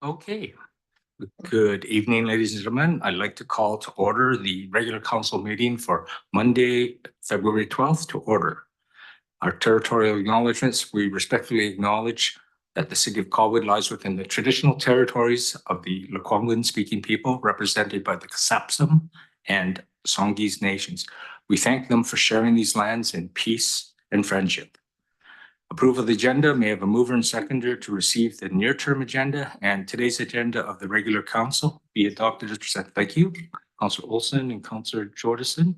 Okay. Good evening, ladies and gentlemen. I'd like to call to order the regular council meeting for Monday, February 12th to order. Our territorial acknowledgements, we respectfully acknowledge that the city of Colwood lies within the traditional territories of the Lekwungen speaking people represented by the Kasapsum and Songhees nations. We thank them for sharing these lands in peace and friendship. Approval of the agenda, may I have a mover and seconder to receive the near-term agenda and today's agenda of the regular council be adopted as presented. Thank you. Councillor Olson and Councillor Jordison.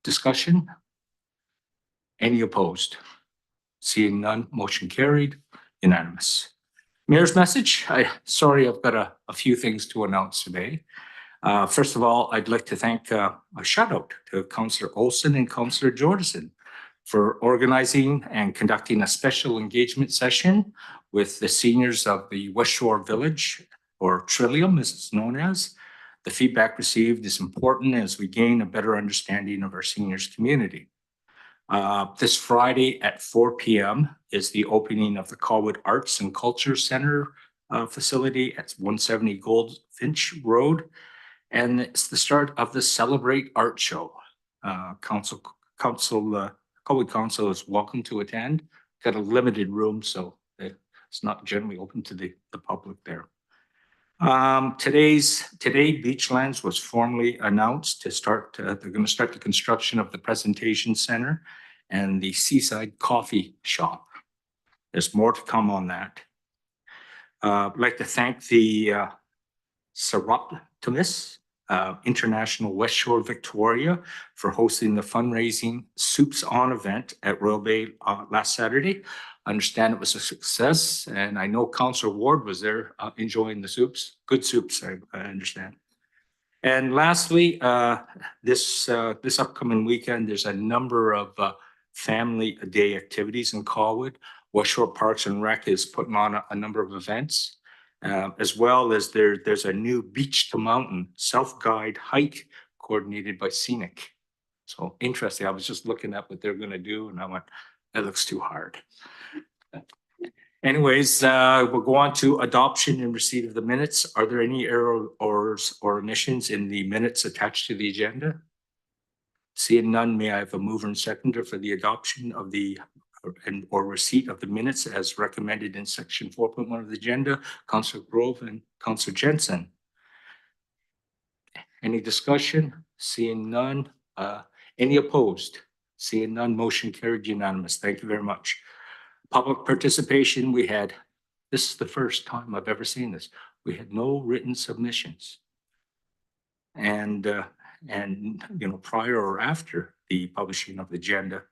Discussion? Any opposed? Seeing none, motion carried, unanimous. Mayor's message. Sorry, I've got a few things to announce today. First of all, I'd like to thank a shout out to Councillor Olson and Councillor Jordison for organizing and conducting a special engagement session with the seniors of the West Shore Village, or Trillium as it's known as. The feedback received is important as we gain a better understanding of our seniors community. This Friday at 4 p.m. is the opening of the Colwood Arts and Culture Center facility at 170 Goldfinch Road. And it's the start of the Celebrate Art Show. Colwood Council is welcome to attend. Got a limited room, so it's not generally open to the public there. Today, Beachlands was formally announced to start. They're going to start the construction of the presentation center and the Seaside Coffee Shop. There's more to come on that. I'd like to thank the Seraptimus International West Shore Victoria for hosting the fundraising Soups On event at Royal Bay last Saturday. I understand it was a success, and I know Councillor Ward was there enjoying the soups. Good soups, I understand. And lastly, this upcoming weekend, there's a number of family day activities in Colwood. West Shore Parks and Rec is putting on a number of events. As well as there's a new beach to mountain self-guide hike coordinated by Scenic. So interesting. I was just looking at what they're going to do and I went, that looks too hard. Anyways, we'll go on to adoption and receipt of the minutes. Are there any errors or omissions in the minutes attached to the agenda? Seeing none, may I have a mover and seconder for the adoption of the or receipt of the minutes as recommended in section 4.1 of the agenda? Councillor Grove and Councillor Jensen. Any discussion? Seeing none. Any opposed? Seeing none, motion carried unanimous. Thank you very much. Public participation, we had, this is the first time I've ever seen this. We had no written submissions. And you know, prior or after the publishing of the agenda.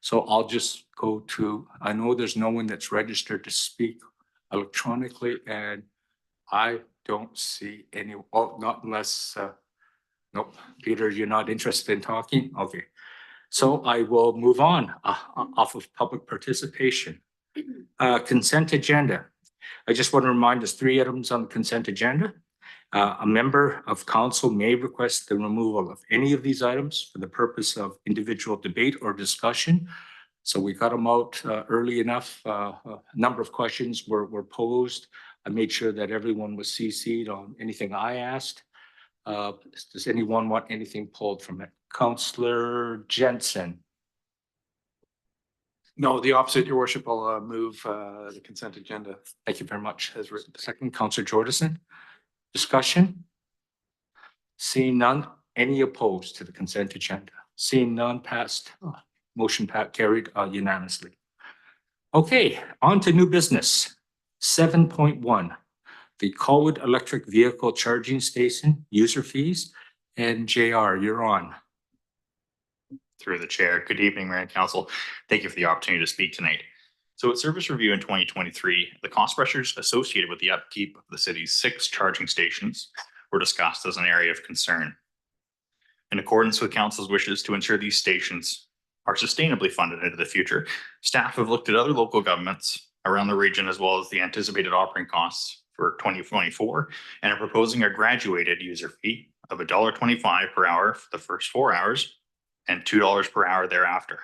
So I'll just go to, I know there's no one that's registered to speak electronically, and I don't see any, oh, not unless, nope, Peter, you're not interested in talking? Okay. So I will move on off of public participation. Consent agenda. I just want to remind us 3 items on the consent agenda. A member of council may request the removal of any of these items for the purpose of individual debate or discussion. So we got them out early enough. A number of questions were posed. I made sure that everyone was CC'd on anything I asked. Does anyone want anything pulled from it? Councillor Jensen. No, the opposite, Your Worship. I'll move the consent agenda. Thank you very much. As written. Second, Councillor Jordison. Discussion? Seeing none, any opposed to the consent agenda? Seeing none, passed. Motion carried unanimously. Okay, on to new business. 7.1, the Colwood Electric Vehicle Charging Station user fees. And JR, you're on. Through the chair. Good evening, Mayor and Council. Thank you for the opportunity to speak tonight. So at service review in 2023, the cost pressures associated with the upkeep of the city's 6 charging stations were discussed as an area of concern. In accordance with council's wishes to ensure these stations are sustainably funded into the future, staff have looked at other local governments around the region as well as the anticipated operating costs for 2024 and are proposing a graduated user fee of $1.25 per hour for the first 4 hours and $2 per hour thereafter.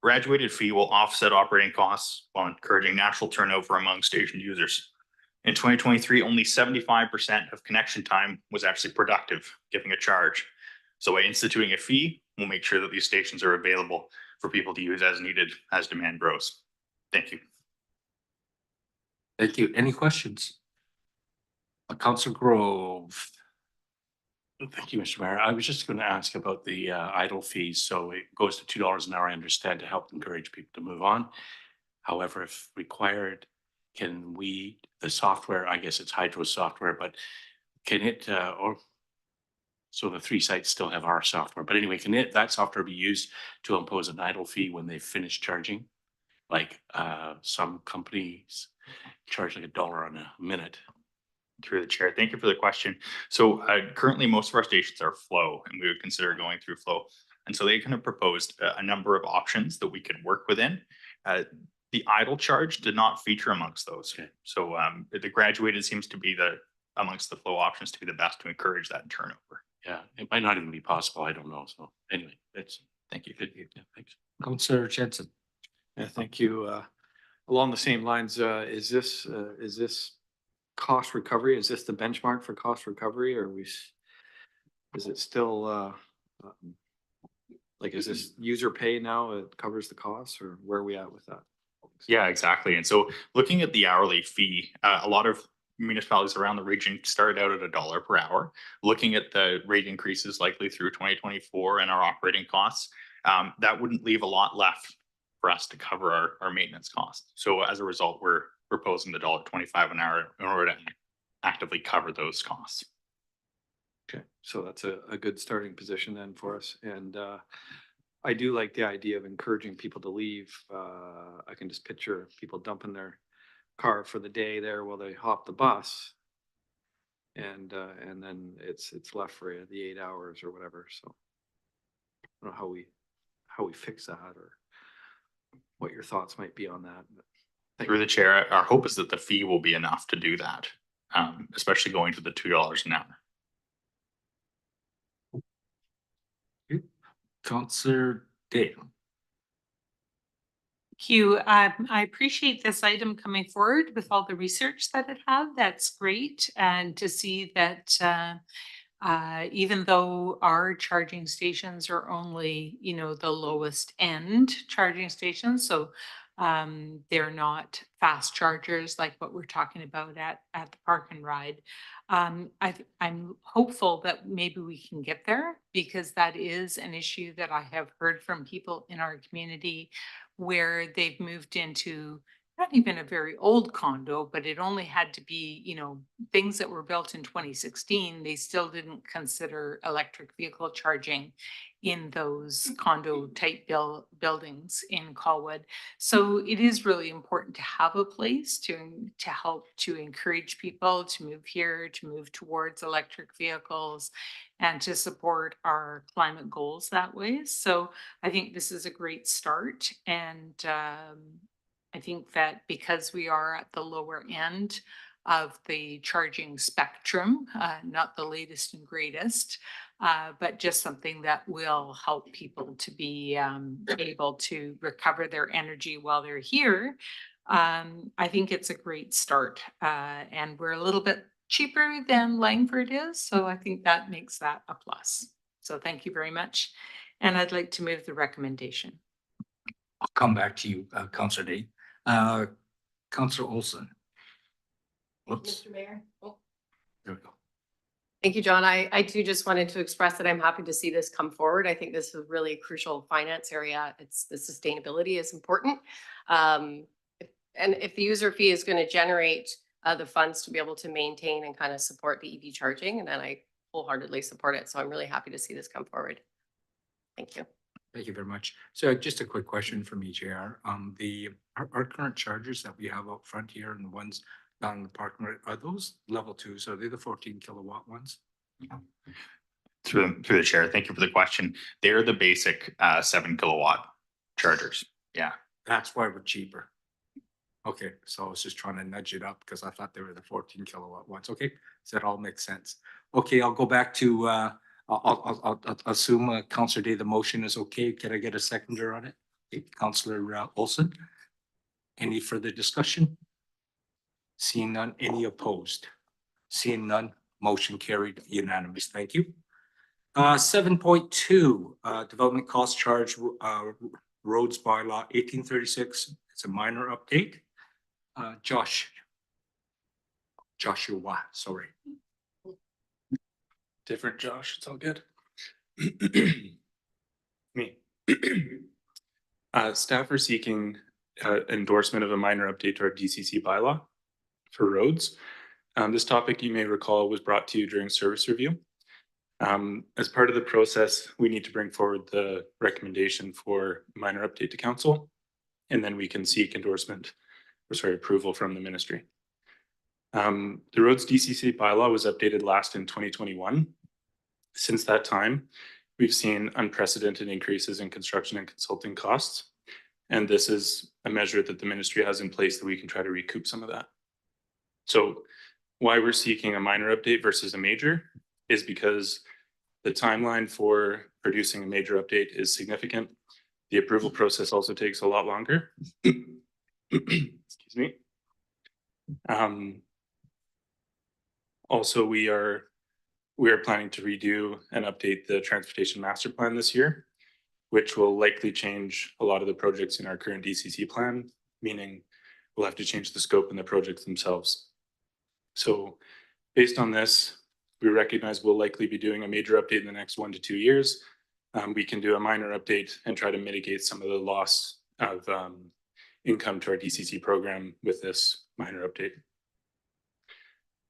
Graduated fee will offset operating costs while encouraging natural turnover among station users. In 2023, only 75% of connection time was actually productive, giving a charge. So by instituting a fee, we'll make sure that these stations are available for people to use as needed as demand grows. Thank you. Thank you. Any questions? Councillor Grove. Thank you, Mr. Mayor. I was just going to ask about the idle fees. So it goes to $2 an hour, I understand, to help encourage people to move on. However, if required, can we, the software, I guess it's Hydro software, but can it, so the 3 sites still have our software, but anyway, can that software be used to impose an idle fee when they finish charging? Like some companies charge like $1 on a minute. Through the chair. Thank you for the question. So currently most of our stations are flow and we would consider going through flow. And so they kind of proposed a number of options that we could work within. The idle charge did not feature amongst those. Okay. So the graduated seems to be amongst the flow options to be the best to encourage that turnover. Yeah, it might not even be possible. I don't know. So anyway, Thank you. yeah, thanks. Councillor Jensen. Yeah, thank you. Along the same lines, is this cost recovery? Is this the benchmark for cost recovery, or is it still like, is this user pay now? It covers the costs, or where are we at with that? Yeah, exactly. And so looking at the hourly fee, a lot of municipalities around the region started out at $1 per hour. Looking at the rate increases likely through 2024 and our operating costs, that wouldn't leave a lot left for us to cover our maintenance costs. So as a result, we're proposing the $1.25 an hour in order to actively cover those costs. Okay, so that's a good starting position then for us. And I do like the idea of encouraging people to leave. I can just picture people dumping their car for the day there while they hop the bus. And then it's left for the 8 hours or whatever. So I don't know how we fix that, or what your thoughts might be on that. Through the chair, our hope is that the fee will be enough to do that, especially going to the $2 an hour. Councillor Dale. Thank you. I appreciate this item coming forward with all the research that it had. That's great. And to see that even though our charging stations are only, the lowest end charging stations, so they're not fast chargers like what we're talking about at the Park and Ride. I'm hopeful that maybe we can get there, because that is an issue that I have heard from people in our community where they've moved into not even a very old condo, but it only had to be, things that were built in 2016. They still didn't consider electric vehicle charging in those condo type buildings in Colwood. So it is really important to have a place to help to encourage people to move here, to move towards electric vehicles, and to support our climate goals that way. So I think this is a great start. And I think that because we are at the lower end of the charging spectrum, not the latest and greatest, but just something that will help people to be able to recover their energy while they're here. I think it's a great start, and we're a little bit cheaper than Langford is, so I think that makes that a plus. So thank you very much, and I'd like to move the recommendation. I'll come back to you, Councillor Dale. Councillor Olson. Whoops. Mr. Mayor. Oh, There we go. thank you, John. I too just wanted to express that I'm happy to see this come forward. I think this is really a crucial finance area. It's the sustainability is important. And if the user fee is going to generate the funds to be able to maintain and kind of support the EV charging, and then I wholeheartedly support it. So I'm really happy to see this come forward. Thank you. Thank you very much. So just a quick question from EJR. Our current chargers that we have out front here and the ones down in the parking lot, are those level 2s? Are they the 14 kilowatt ones? Through the chair, thank you for the question. They're the basic 7 kilowatt chargers. Yeah. That's why we're cheaper. Okay, so I was just trying to nudge it up because I thought they were the 14 kilowatt ones. Okay, so that all makes sense. Okay, I'll go back to I'll assume Councillor Day, the motion is okay. Can I get a seconder on it? Councillor Olson. Any further discussion? Seeing none, any opposed? Seeing none, motion carried unanimous. Thank you. 7.2, development cost charge, roads bylaw 1836. It's a minor update. Joshua, sorry. Different Josh, it's all good. Me. Staff are seeking endorsement of a minor update to our DCC bylaw for roads. This topic, you may recall, was brought to you during service review. As part of the process, we need to bring forward the recommendation for minor update to council, and then we can seek approval from the ministry. The roads DCC bylaw was updated last in 2021. Since that time, we've seen unprecedented increases in construction and consulting costs. And this is a measure that the ministry has in place that we can try to recoup some of that. So why we're seeking a minor update versus a major is because the timeline for producing a major update is significant. The approval process also takes a lot longer. Excuse me. Also, we are planning to redo and update the transportation master plan this year, which will likely change a lot of the projects in our current DCC plan, meaning we'll have to change the scope and the projects themselves. So based on this, we recognize we'll likely be doing a major update in the next 1 to 2 years. We can do a minor update and try to mitigate some of the loss of income to our DCC program with this minor update.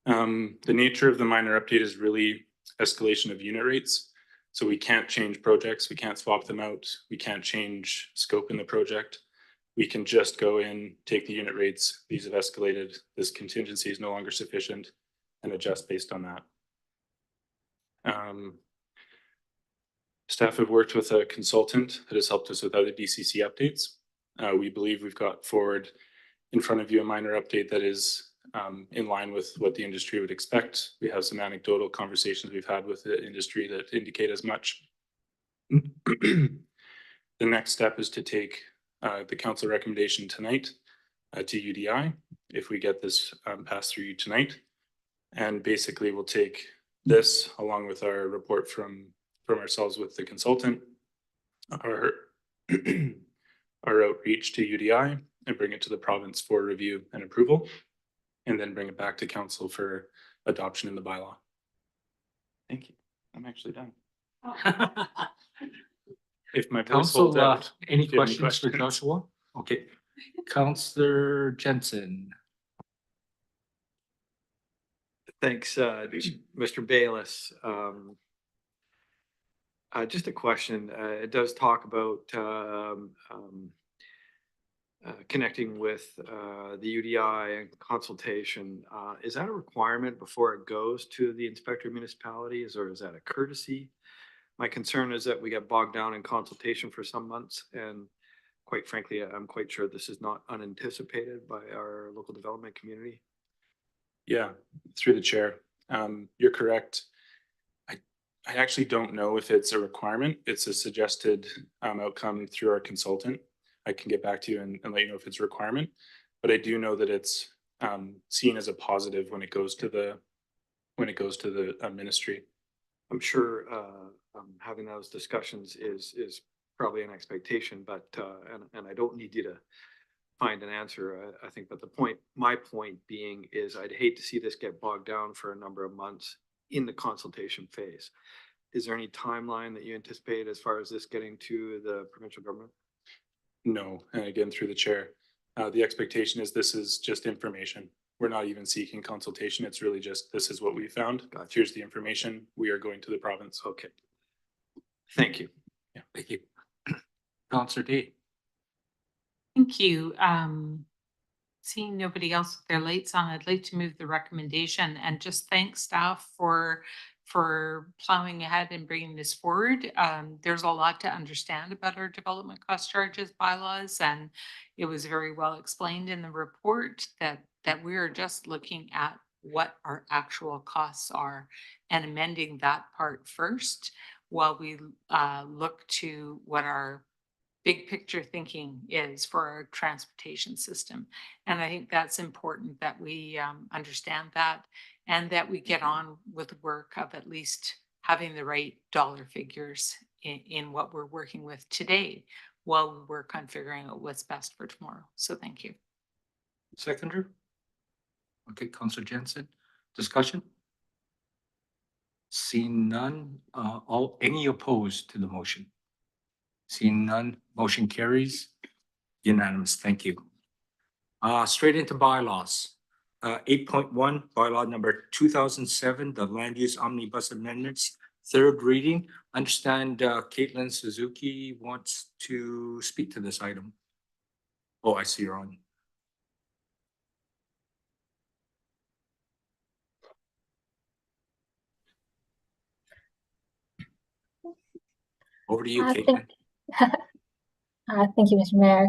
The nature of the minor update is really escalation of unit rates. So we can't change projects, we can't swap them out, we can't change scope in the project. We can just go in, take the unit rates, these have escalated, this contingency is no longer sufficient, and adjust based on that. Staff have worked with a consultant that has helped us with other DCC updates. We believe we've got forward in front of you a minor update that is in line with what the industry would expect. We have some anecdotal conversations we've had with the industry that indicate as much. The next step is to take the council recommendation tonight to UDI, if we get this passed through you tonight. And basically we'll take this along with our report from ourselves with the consultant, our outreach to UDI, and bring it to the province for review and approval, and then bring it back to council for adoption in the bylaw. Thank you. I'm actually done. If my voice holds Council, out. any if you have any questions for Joshua? Okay. Councillor Jensen. Thanks, Mr. Bayless. Just a question. It does talk about connecting with the UDI and consultation. Is that a requirement before it goes to the inspector of municipalities, or is that a courtesy? My concern is that we get bogged down in consultation for some months, and quite frankly, I'm quite sure this is not unanticipated by our local development community. Yeah, through the chair. You're correct. I actually don't know if it's a requirement. It's a suggested outcome through our consultant. I can get back to you and let you know if it's a requirement, but I do know that it's seen as a positive when it goes to the ministry. I'm sure having those discussions is probably an expectation, but and I don't need you to find an answer. I think, but my point being is I'd hate to see this get bogged down for a number of months in the consultation phase. Is there any timeline that you anticipate as far as this getting to the provincial government? No, and again, through the chair, the expectation is this is just information. We're not even seeking consultation. It's really just, this is what we found. Gotcha. Here's the information. We are going to the province. Okay. Thank you. Yeah, thank you. Councillor D. Thank you. Seeing nobody else with their lights on, I'd like to move the recommendation and just thank staff for plowing ahead and bringing this forward. There's a lot to understand about our development cost charges bylaws, and it was very well explained in the report that we are just looking at what our actual costs are and amending that part first while we look to what our big picture thinking is for our transportation system. And I think that's important that we understand that and that we get on with the work of at least having the right dollar figures in what we're working with today while we work on figuring out what's best for tomorrow. So thank you. Seconder? Okay, Councillor Jensen, discussion? Seeing none, any opposed to the motion? Seeing none, motion carries. Unanimous, thank you. Straight into bylaws. 8.1, bylaw number 2007, the land use omnibus amendments, third reading. Understand Caitlin Suzuki wants to speak to this item. Oh, I see you're on. Over to you, Caitlin. Thank you, Mr. Mayor.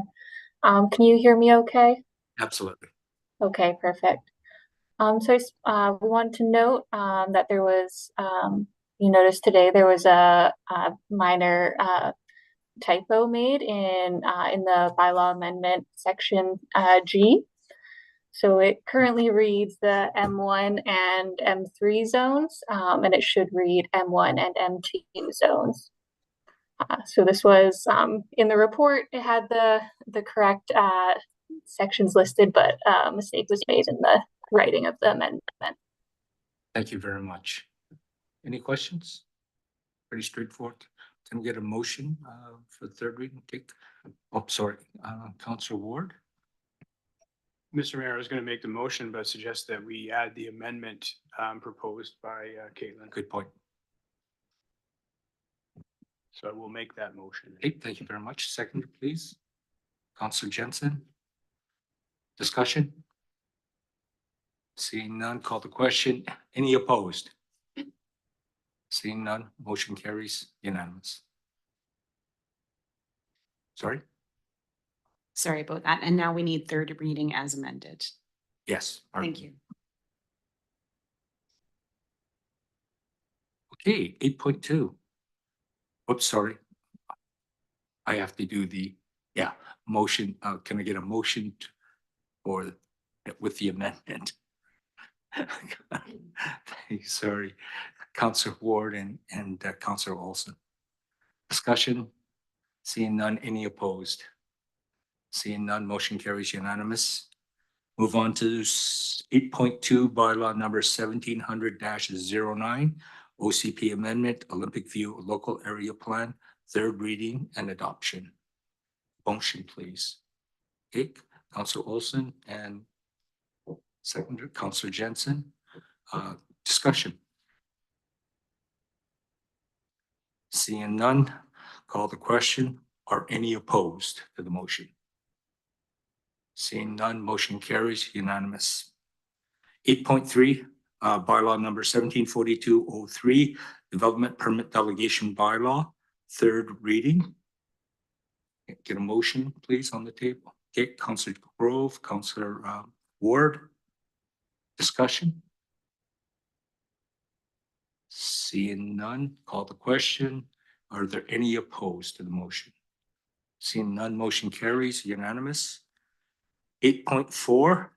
Can you hear me okay? Absolutely. Okay, perfect. We wanted to note that there was, you noticed today there was a minor typo made in the bylaw amendment section G. So it currently reads the M1 and M3 zones, and it should read M1 and M2 zones. So this was in the report, it had the correct sections listed, but a mistake was made in the writing of the amendment. Thank you very much. Any questions? Pretty straightforward. Can we get a motion for third reading? Councillor Ward. Mr. Mayor, I was going to make the motion, but suggest that we add the amendment proposed by Caitlin. Good point. So I will make that motion. Okay, thank you very much. Second, please. Councillor Jensen. Discussion? Seeing none, call the question. Any opposed? Seeing none, motion carries. Unanimous. Sorry? Sorry about that. And now we need third reading as amended. Yes. Thank you. Okay, 8.2. Oops, sorry. I have to do the, motion. Can I get a motion for with the amendment? Sorry, Councillor Ward and Councillor Olson. Discussion? Seeing none, any opposed? Seeing none, motion carries unanimous. Move on to 8.2, bylaw number 1700-09, OCP amendment, Olympic View Local Area Plan, third reading and adoption. Motion, please. Okay, Councillor Olson and seconder, Councillor Jensen. Discussion. Seeing none, call the question. Are any opposed to the motion? Seeing none, motion carries unanimous. 8.3, bylaw number 1742-03, development permit delegation bylaw, third reading. Get a motion, please, on the table. Okay, Councillor Grove, Councillor Ward. Discussion? Seeing none, call the question. Are there any opposed to the motion? Seeing none, motion carries unanimous. 8.4,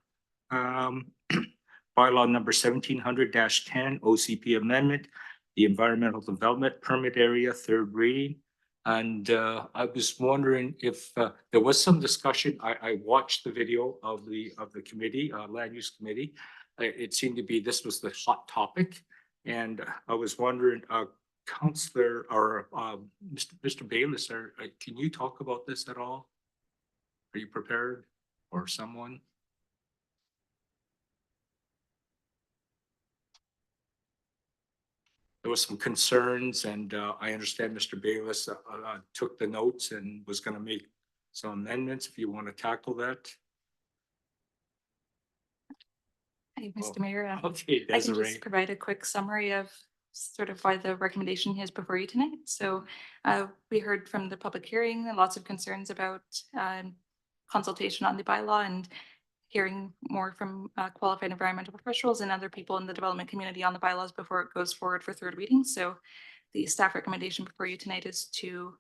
bylaw number 1700-10, OCP amendment, the environmental development permit area, third reading. And I was wondering if there was some discussion. I watched the video of the committee, land use committee. It seemed to be this was the hot topic, and I was wondering, Councillor or Mr. Bayless, can you talk about this at all? Are you prepared, or someone? There was some concerns, and I understand Mr. Bayless took the notes and was going to make some amendments. If you want to tackle that. Hi, Mr. Mayor. Okay, I can Desiree. just provide a quick summary of sort of why the recommendation is before you tonight. So we heard from the public hearing lots of concerns about consultation on the bylaw and hearing more from qualified environmental professionals and other people in the development community on the bylaws before it goes forward for third reading. So the staff recommendation before you tonight is to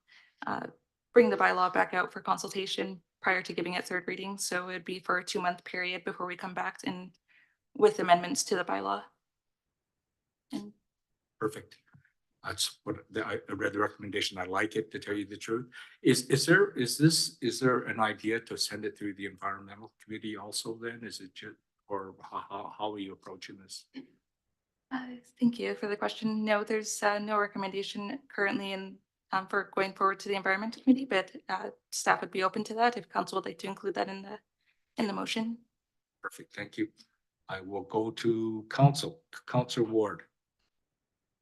bring the bylaw back out for consultation prior to giving it third reading. So it'd be for a 2-month period before we come back and with amendments to the bylaw. And Perfect. That's what I read the recommendation. I like it, to tell you the truth. Is there an idea to send it through the environmental committee also then? Is it just, or how are you approaching this? thank you for the question. No, there's no recommendation currently in for going forward to the environment committee, but staff would be open to that if council would like to include that in the motion. Perfect, thank you. I will go to Councillor Ward.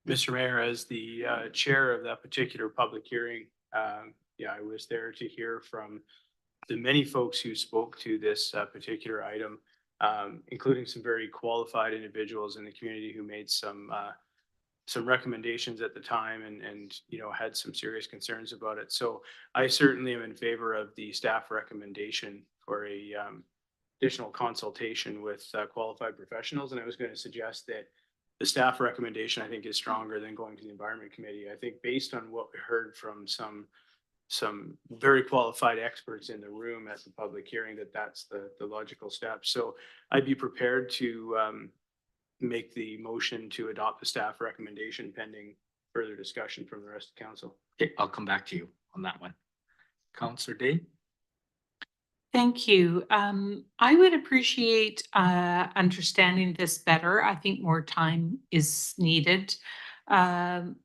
Mr. Mayor, as the chair of that particular public hearing, yeah, I was there to hear from the many folks who spoke to this particular item, including some very qualified individuals in the community who made some recommendations at the time and you know, had some serious concerns about it. So I certainly am in favor of the staff recommendation for a additional consultation with qualified professionals. And I was going to suggest that the staff recommendation, I think, is stronger than going to the environment committee. I think based on what we heard from some very qualified experts in the room at the public hearing, that's the logical step. So I'd be prepared to make the motion to adopt the staff recommendation pending further discussion from the rest of council. Okay, I'll come back to you on that one. Councillor Day? Thank you. I would appreciate understanding this better. I think more time is needed. One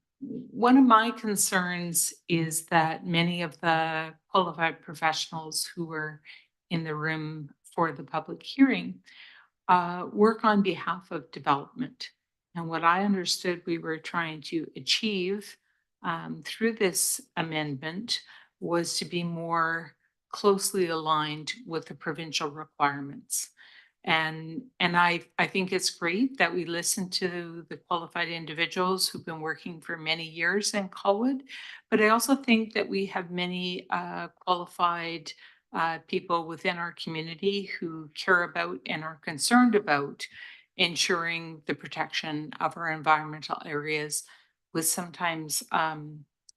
of my concerns is that many of the qualified professionals who were in the room for the public hearing work on behalf of development. And what I understood we were trying to achieve through this amendment was to be more closely aligned with the provincial requirements. And I think it's great that we listen to the qualified individuals who've been working for many years in Colwood, but I also think that we have many qualified people within our community who care about and are concerned about ensuring the protection of our environmental areas with sometimes a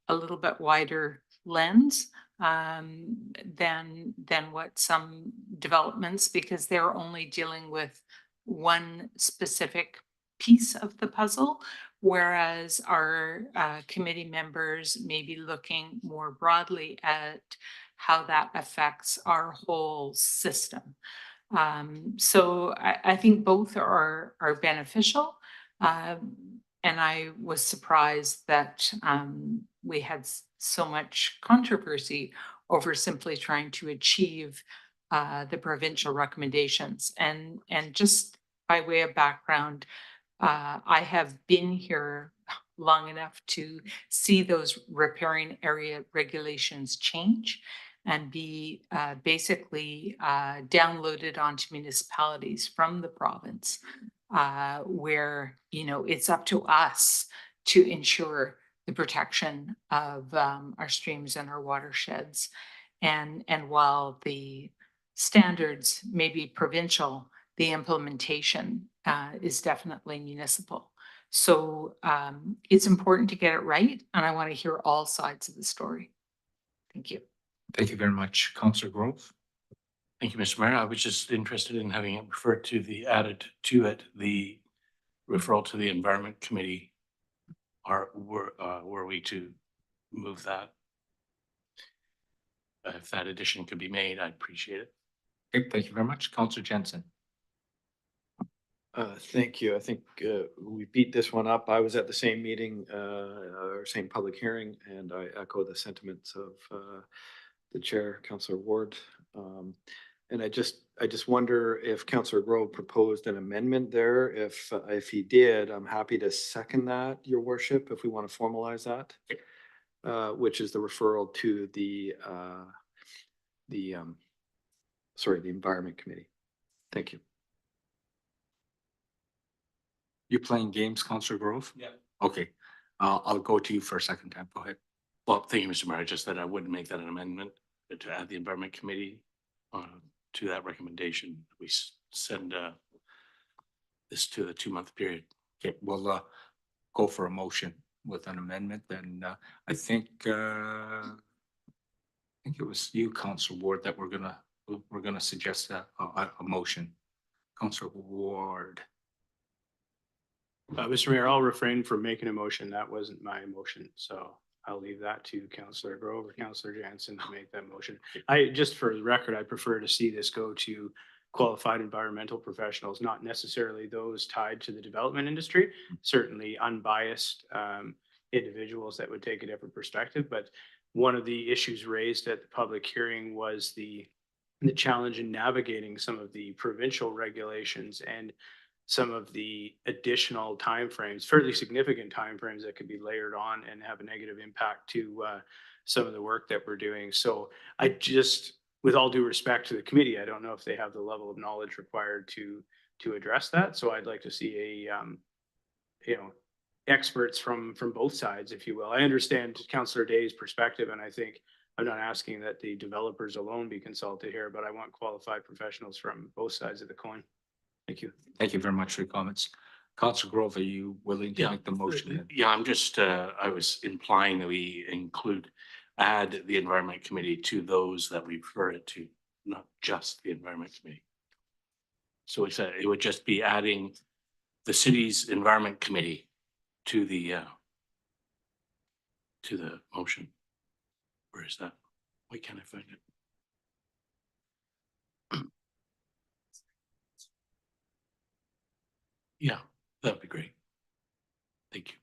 little bit wider lens than what some developments, because they're only dealing with one specific piece of the puzzle, whereas our committee members may be looking more broadly at how that affects our whole system. So I think both are beneficial. And I was surprised that we had so much controversy over simply trying to achieve the provincial recommendations. And just by way of background, I have been here long enough to see those riparian area regulations change and be basically downloaded onto municipalities from the province, where, you know, it's up to us to ensure the protection of our streams and our watersheds. And while the standards may be provincial, the implementation is definitely municipal. So it's important to get it right, and I want to hear all sides of the story. Thank you. Thank you very much. Councillor Grove? Thank you, Mr. Mayor. I was just interested in having it referred to the the referral to the Environment Committee. Were we to move that? If that addition could be made, I'd appreciate it. Okay, thank you very much. Councillor Jensen? Thank you. I think we beat this one up. I was at the same meeting or same public hearing, and I echo the sentiments of the chair, Councillor Ward. And I just wonder if Councillor Grove proposed an amendment there. If he did, I'm happy to second that, Your Worship, if we want to formalize that, which is the referral to the Environment Committee. Thank you. You're playing games, Councillor Grove? Yeah. Okay, I'll go to you for a second time. Go ahead. Well, thank you, Mr. Mayor. Just that I wouldn't make that an amendment to add the Environment Committee to that recommendation. We send this to the 2-month period. Okay, we'll go for a motion with an amendment. Then I think think it was you, Council Ward, that we're gonna suggest a motion. Council Ward. Mr. Mayor, I'll refrain from making a motion. That wasn't my motion, so I'll leave that to Councillor Grove or Councillor Jansen to make that motion. Just for the record, I prefer to see this go to qualified environmental professionals, not necessarily those tied to the development industry, certainly unbiased individuals that would take a different perspective. But one of the issues raised at the public hearing was the challenge in navigating some of the provincial regulations and some of the additional timeframes, fairly significant timeframes that could be layered on and have a negative impact to some of the work that we're doing. So I just, with all due respect to the committee, I don't know if they have the level of knowledge required to address that. So I'd like to see a, experts from both sides, if you will. I understand Councillor Day's perspective, and I think I'm not asking that the developers alone be consulted here, but I want qualified professionals from both sides of the coin. Thank you. Thank you very much for your comments. Council Grove, are you willing to make the motion? Yeah, I'm just, I was implying that we add the Environment Committee to those that we refer it to, not just the Environment Committee. So it would just be adding the city's Environment Committee to the motion. Where is that? Why can't I find it? Yeah, that'd be great. Thank you.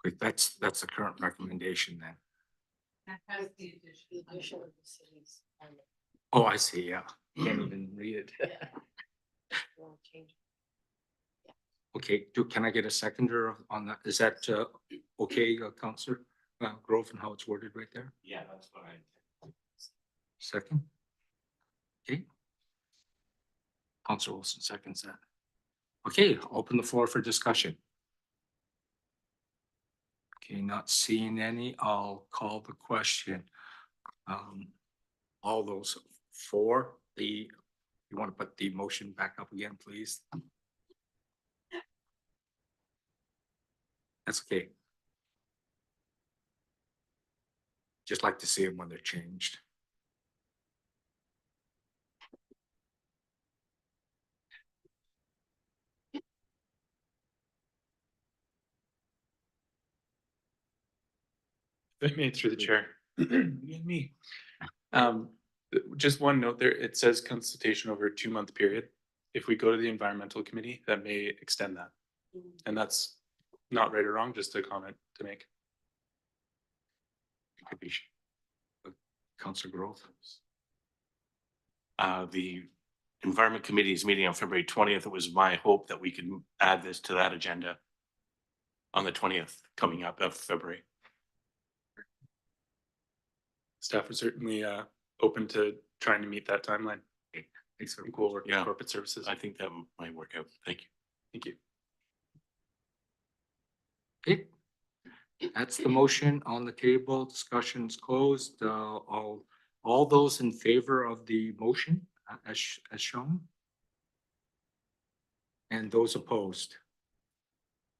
Great, that's the current recommendation then. That has the addition of the cities. Oh, I see, yeah. Can't even read it. Okay, can I get a seconder on that? Is that okay, Councillor Grove, and how it's worded right there? Yeah, that's what I. Second? Okay. Councillor Wilson seconds that. Okay, open the floor for discussion. Okay, not seeing any, I'll call the question. All those for you want to put the motion back up again, please? That's okay. Just like to see them when they're changed. If I may, through the chair. Me. Just one note there, it says consultation over a 2-month period. If we go to the environmental committee, that may extend that. And that's not right or wrong, just a comment to make. Could be. Councillor Grove. The Environment Committee is meeting on February 20th. It was my hope that we could add this to that agenda on the 20th coming up of February. Staff is certainly open to trying to meet that timeline. Thanks for We'll work with Yeah. corporate services. I think that might work out. Thank you. Thank you. Okay. That's the motion on the table. Discussion's closed. All those in favor of the motion as shown? And those opposed?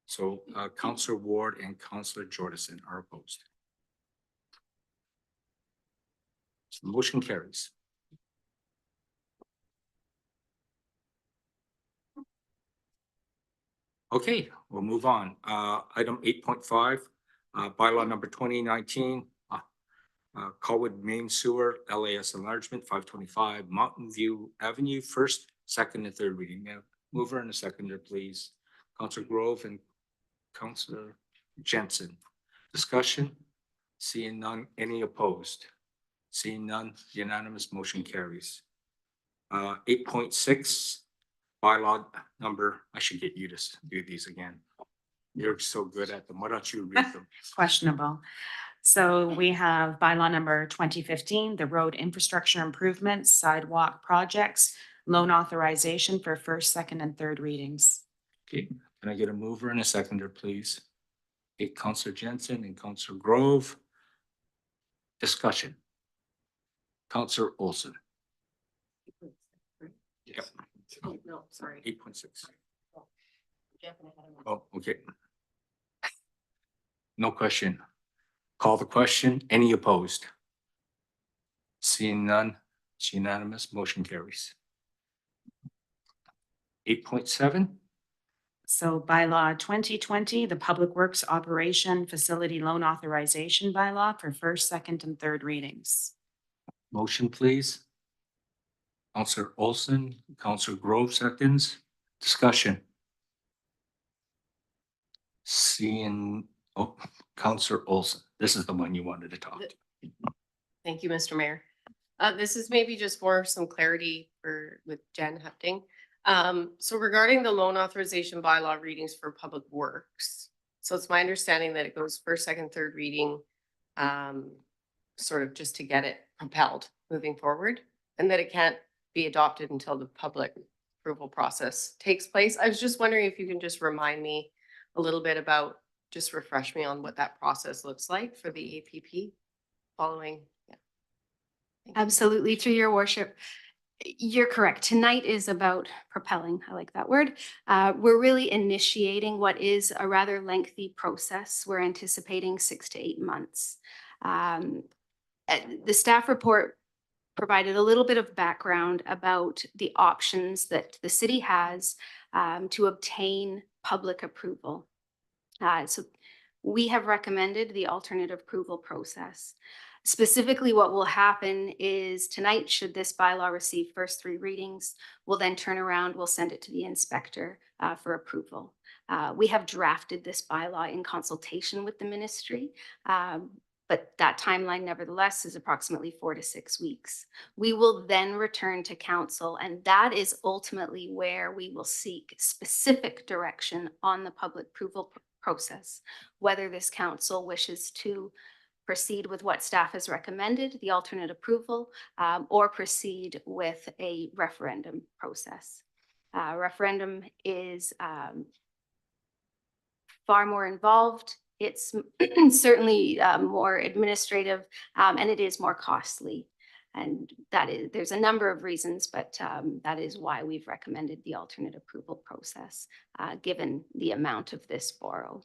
So Councillor Ward and Councillor Jordison are opposed. So the motion carries. Okay, we'll move on. Item 8.5, bylaw number 2019, Colwood Main Sewer, LAS Enlargement, 525 Mountain View Avenue, first, second, and third reading. Now, mover and a seconder, please. Councillor Grove and Councillor Jensen. Discussion? Seeing none. Any opposed? Seeing none. Unanimous motion carries. 8.6, bylaw number. I should get you to do these again. You're so good at them. Why don't you read them? Questionable. So we have bylaw number 2015, the road infrastructure improvements, sidewalk projects, loan authorization for first, second, and third readings. Okay, can I get a mover and a seconder, please? Okay, Counselor Jensen and Counselor Grove. Discussion. Counselor Olson. Yep. Oh, no, sorry. 8.6. Jumping ahead of myself. Oh, okay. No question. Call the question. Any opposed? Seeing none, it's unanimous. Motion carries. 8.7. So bylaw 2020, the Public Works Operation Facility Loan Authorization bylaw for first, second, and third readings. Motion, please. Counselor Olson, Counselor Grove seconds. Discussion. Seeing, oh, Counselor Olson, this is the one you wanted to talk to. Thank you, Mr. Mayor. This is maybe just for some clarity with Jenn Hepting. So regarding the loan authorization bylaw readings for Public Works. So it's my understanding that it goes first, second, third reading, sort of just to get it propelled moving forward, and that it can't be adopted until the public approval process takes place. I was just wondering if you can just remind me a little bit about, just refresh me on what that process looks like for the APP following. Yeah. Thank you. Absolutely, through your worship. You're correct. Tonight is about propelling. I like that word. We're really initiating what is a rather lengthy process. We're anticipating 6 to 8 months. The staff report provided a little bit of background about the options that the city has to obtain public approval. So we have recommended the alternate approval process. Specifically, what will happen is tonight, should this bylaw receive first 3 readings, we'll then turn around, we'll send it to the inspector for approval. We have drafted this bylaw in consultation with the ministry, but that timeline nevertheless is approximately 4 to 6 weeks. We will then return to council, and that is ultimately where we will seek specific direction on the public approval process, whether this council wishes to proceed with what staff has recommended, the alternate approval, or proceed with a referendum process. Referendum is far more involved. It's certainly more administrative, and it is more costly. And there's a number of reasons, but that is why we've recommended the alternate approval process, given the amount of this borrow.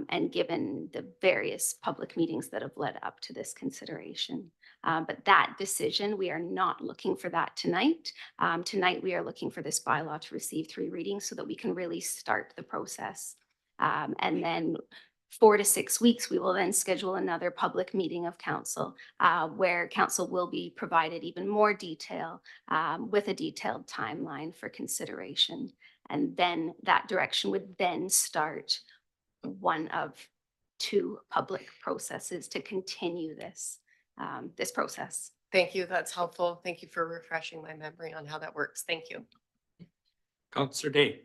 And given the various public meetings that have led up to this consideration. But that decision, we are not looking for that tonight. Tonight, we are looking for this bylaw to receive 3 readings so that we can really start the process. And then 4 to 6 weeks, we will then schedule another public meeting of council where council will be provided even more detail with a detailed timeline for consideration. And then that direction would then start one of 2 public processes to continue this process. Thank you. That's helpful. Thank you for refreshing my memory on how that works. Thank you. Counselor Day.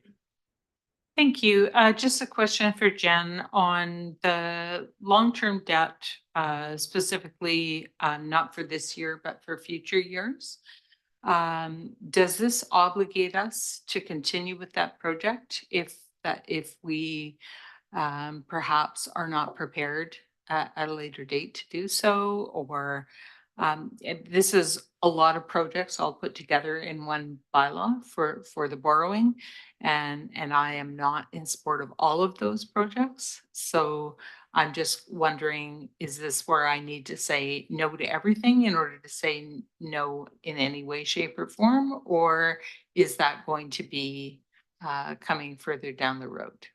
Thank you. Just a question for Jen on the long-term debt, specifically not for this year, but for future years. Does this obligate us to continue with that project if we perhaps are not prepared at a later date to do so? Or this is a lot of projects all put together in one bylaw for the borrowing, and I am not in support of all of those projects. So I'm just wondering, is this where I need to say no to everything in order to say no in any way, shape, or form? Or is that going to be coming further down the road?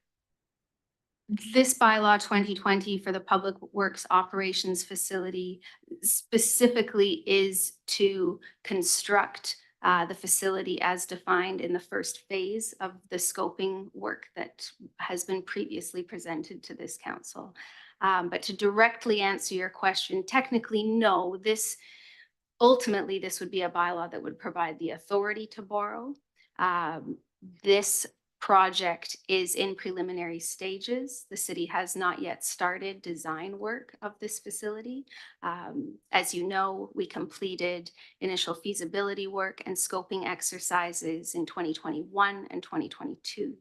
This bylaw 2020 for the Public Works Operations Facility specifically is to construct the facility as defined in the first phase of the scoping work that has been previously presented to this council. But to directly answer your question, technically, no, ultimately, this would be a bylaw that would provide the authority to borrow. This project is in preliminary stages. The city has not yet started design work of this facility. As you know, we completed initial feasibility work and scoping exercises in 2021 and 2022.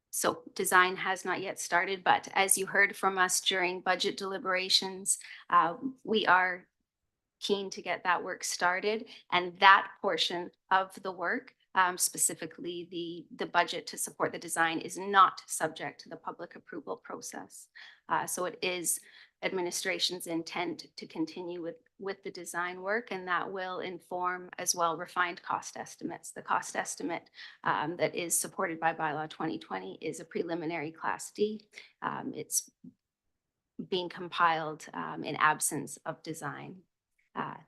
So design has not yet started, but as you heard from us during budget deliberations, we are keen to get that work started. And that portion of the work, specifically the budget to support the design, is not subject to the public approval process. So it is administration's intent to continue with the design work, and that will inform as well refined cost estimates. The cost estimate that is supported by Bylaw 2020 is a preliminary Class D. It's being compiled in absence of design.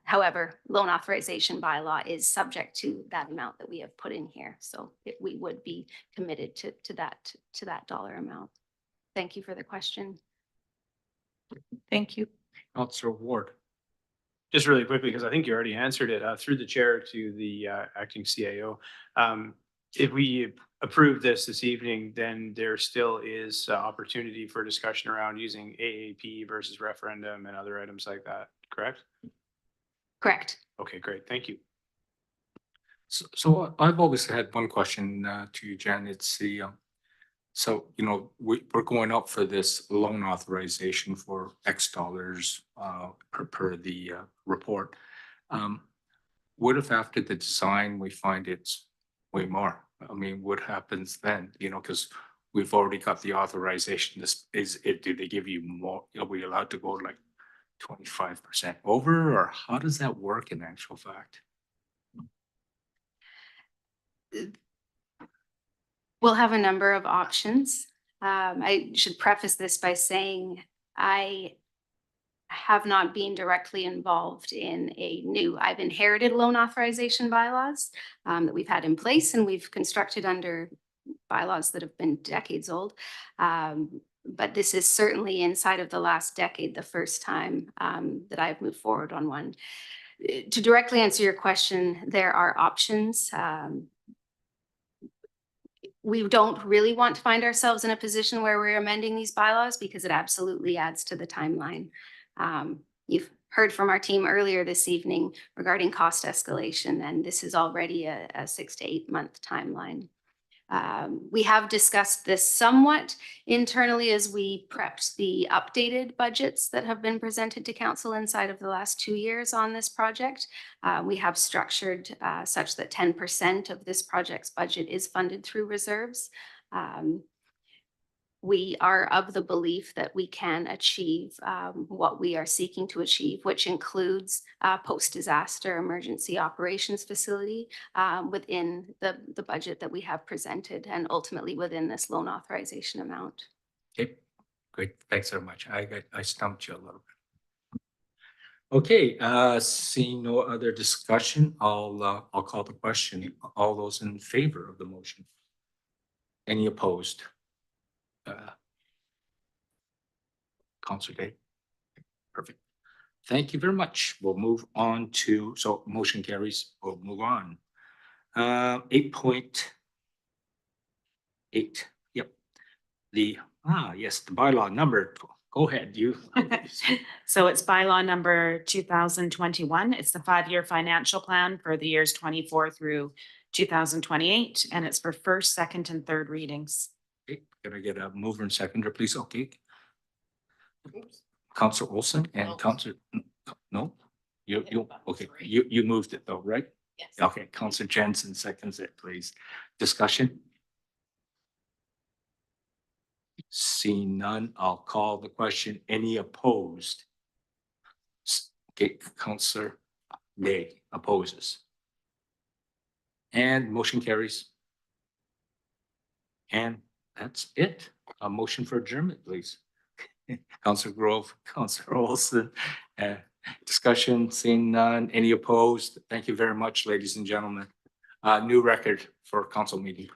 However, loan authorization bylaw is subject to that amount that we have put in here. So we would be committed to that dollar amount. Thank you for the question. Thank you. Councillor Ward. Just really quickly, because I think you already answered it, through the chair to the acting CAO. If we approve this evening, then there still is opportunity for discussion around using AAP versus referendum and other items like that, correct? Correct. Okay, great. Thank you. So I've always had one question to you, Jen. It's the, so, you know, we're going up for this loan authorization for X dollars per the report. What if after the design, we find it's way more? I mean, what happens then? You know, because we've already got the authorization. Do they give you more? Are we allowed to go like 25% over, or how does that work in actual fact? We'll have a number of options. I should preface this by saying I have not been directly involved in I've inherited loan authorization bylaws that we've had in place, and we've constructed under bylaws that have been decades old. But this is certainly inside of the last decade, the first time that I've moved forward on one. To directly answer your question, there are options. We don't really want to find ourselves in a position where we're amending these bylaws because it absolutely adds to the timeline. You've heard from our team earlier this evening regarding cost escalation, and this is already a 6 to 8 month timeline. We have discussed this somewhat internally as we prepped the updated budgets that have been presented to council inside of the last 2 years on this project. We have structured such that 10% of this project's budget is funded through reserves. We are of the belief that we can achieve what we are seeking to achieve, which includes post-disaster emergency operations facility within the budget that we have presented, and ultimately within this loan authorization amount. Okay, great. Thanks very much. I stumped you a little bit. Okay, seeing no other discussion, I'll call the question. All those in favor of the motion? Any opposed? Councilor Day. Perfect. Thank you very much. We'll move on to, so motion carries. We'll move on. 8.8. Yep. Yes, the bylaw number. Go ahead, you. So it's bylaw number 2021. It's the 5-year financial plan for the years 24 through 2028, and it's for first, second, and third readings. Okay, can I get a mover and seconder, please? Okay. Councilor Olson and Councilor, no? Okay, you moved it though, right? Yes. Okay, Councilor Jensen seconds it, please. Discussion? Seeing none, I'll call the question. Any opposed? Okay, Councilor Day opposes. And motion carries. And that's it. A motion for adjournment, please. Councilor Grove, Councilor Olson, discussion, seeing none, any opposed? Thank you very much, ladies and gentlemen. New record for council meeting.